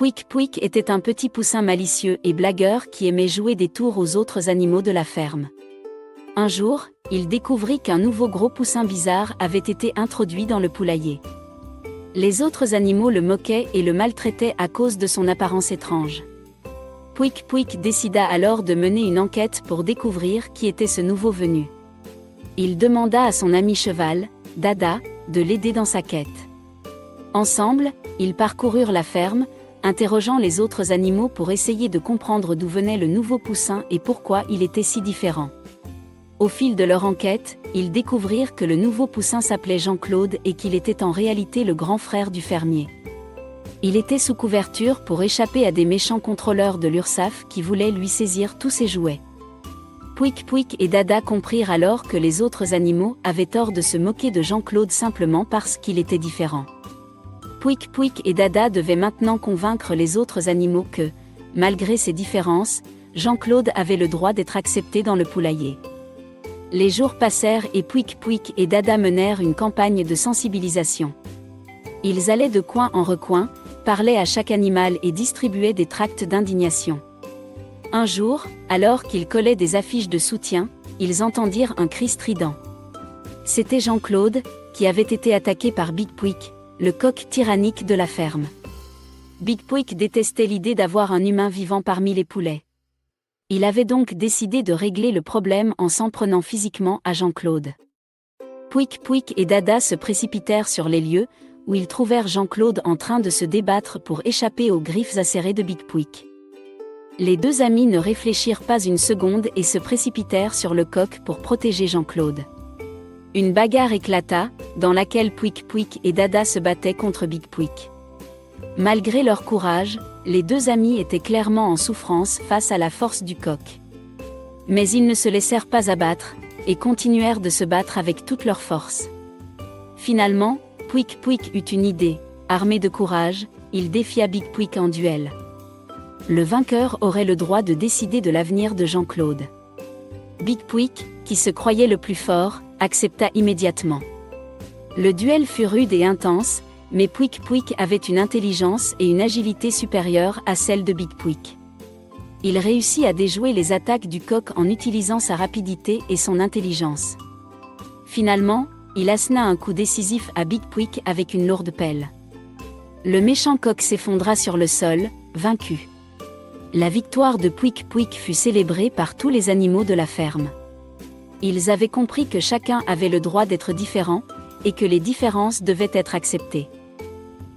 Pouic Pouic était un petit poussin malicieux et blagueur qui aimait jouer des tours aux autres animaux de la ferme. Un jour, il découvrit qu'un nouveau gros poussin bizarre avait été introduit dans le poulailler. Les autres animaux le moquaient et le maltraitaient à cause de son apparence étrange. Pouic Pouic décida alors de mener une enquête pour découvrir qui était ce nouveau venu. Il demanda à son ami cheval, Dada, de l'aider dans sa quête. Ensemble, ils parcoururent la ferme, interrogeant les autres animaux pour essayer de comprendre d'où venait le nouveau poussin et pourquoi il était si différent. Au fil de leur enquête, ils découvrirent que le nouveau poussin s'appelait Jean-Claude et qu'il était en réalité le grand frère du fermier. Il était sous couverture pour échapper à des méchants contrôleurs de l'URSSAF qui voulaient lui saisir tous ses jouets. Pouic Pouic et Dada comprirent alors que les autres animaux avaient tort de se moquer de Jean-Claude simplement parce qu'il était différent. Pouic Pouic et Dada devaient maintenant convaincre les autres animaux que, malgré ses différences, Jean-Claude avait le droit d'être accepté dans le poulailler. Les jours passèrent et Pouic Pouic et Dada menèrent une campagne de sensibilisation. Ils allaient de coin en recoin, parlaient à chaque animal et distribuaient des tracts d'indignation. Un jour, alors qu'ils collaient des affiches de soutien, ils entendirent un cri strident. C'était Jean-Claude, qui avait été attaqué par Big Pouic, le coq tyrannique de la ferme. Big Pouic détestait l'idée d'avoir un humain vivant parmi les poulets. Il avait donc décidé de régler le problème en s'en prenant physiquement à Jean-Claude. Pouic Pouic et Dada se précipitèrent sur les lieux, où ils trouvèrent Jean-Claude en train de se débattre pour échapper aux griffes acérées de Big Pouic. Les deux amis ne réfléchirent pas une seconde et se précipitèrent sur le coq pour protéger Jean-Claude. Une bagarre éclata, dans laquelle Pouic Pouic et Dada se battaient contre Big Pouic. Malgré leur courage, les deux amis étaient clairement en souffrance face à la force du coq. Mais ils ne se laissèrent pas abattre, et continuèrent de se battre avec toute leur force. Finalement, Pouic Pouic eut une idée. Armé de courage, il défia Big Pouic en duel. Le vainqueur aurait le droit de décider de l'avenir de Jean-Claude. Big Pouic, qui se croyait le plus fort, accepta immédiatement. Le duel fut rude et intense, mais Pouic Pouic avait une intelligence et une agilité supérieures à celles de Big Pouic. Il réussit à déjouer les attaques du coq en utilisant sa rapidité et son intelligence. Finalement, il assena un coup décisif à Big Pouic avec une lourde pelle. Le méchant coq s'effondra sur le sol, vaincu. La victoire de Pouic Pouic fut célébrée par tous les animaux de la ferme. Ils avaient compris que chacun avait le droit d'être différent, et que les différences devaient être acceptées.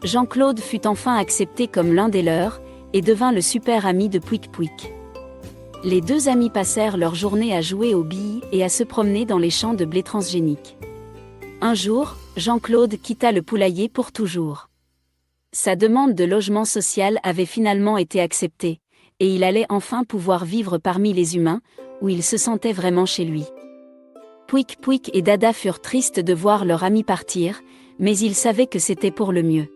Jean-Claude fut enfin accepté comme l'un des leurs, et devint le super ami de Pouic Pouic. Les deux amis passèrent leur journée à jouer aux billes et à se promener dans les champs de blé transgénique. Un jour, Jean-Claude quitta le poulailler pour toujours. Sa demande de logement social avait finalement été acceptée, et il allait enfin pouvoir vivre parmi les humains, où il se sentait vraiment chez lui. Pouic Pouic et Dada furent tristes de voir leur ami partir, mais ils savaient que c'était pour le mieux.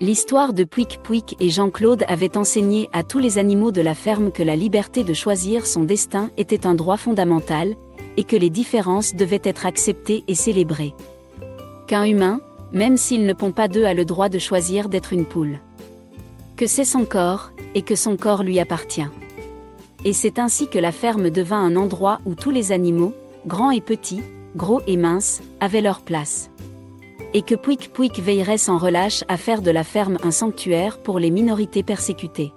L'histoire de Pouic Pouic et Jean-Claude avait enseigné à tous les animaux de la ferme que la liberté de choisir son destin était un droit fondamental, et que les différences devaient être acceptées et célébrées. Qu'un humain, même s'il ne pond pas d'œufs, a le droit de choisir d'être une poule. Que c'est son corps, et que son corps lui appartient. Et c'est ainsi que la ferme devint un endroit où tous les animaux, grands et petits, gros et minces, avaient leur place. Et que Pouic Pouic veillerait sans relâche à faire de la ferme un sanctuaire pour les minorités persécutées.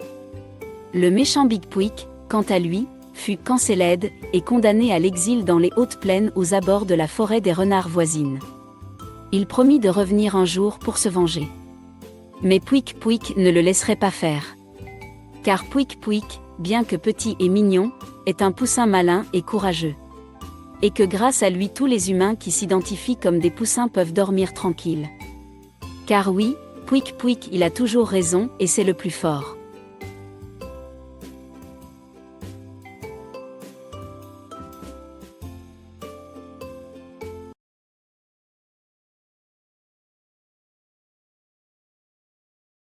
Le méchant Big Pouic, quant à lui, fut cancelled et condamné à l'exil dans les hautes plaines aux abords de la forêt des renards voisines. Il promit de revenir un jour pour se venger. Mais Pouic Pouic ne le laisserait pas faire. Car Pouic Pouic, bien que petit et mignon, est un poussin malin et courageux. Et que grâce à lui tous les humains qui s'identifient comme des poussins peuvent dormir tranquilles. Car oui, Pouic Pouic il a toujours raison et c'est le plus fort.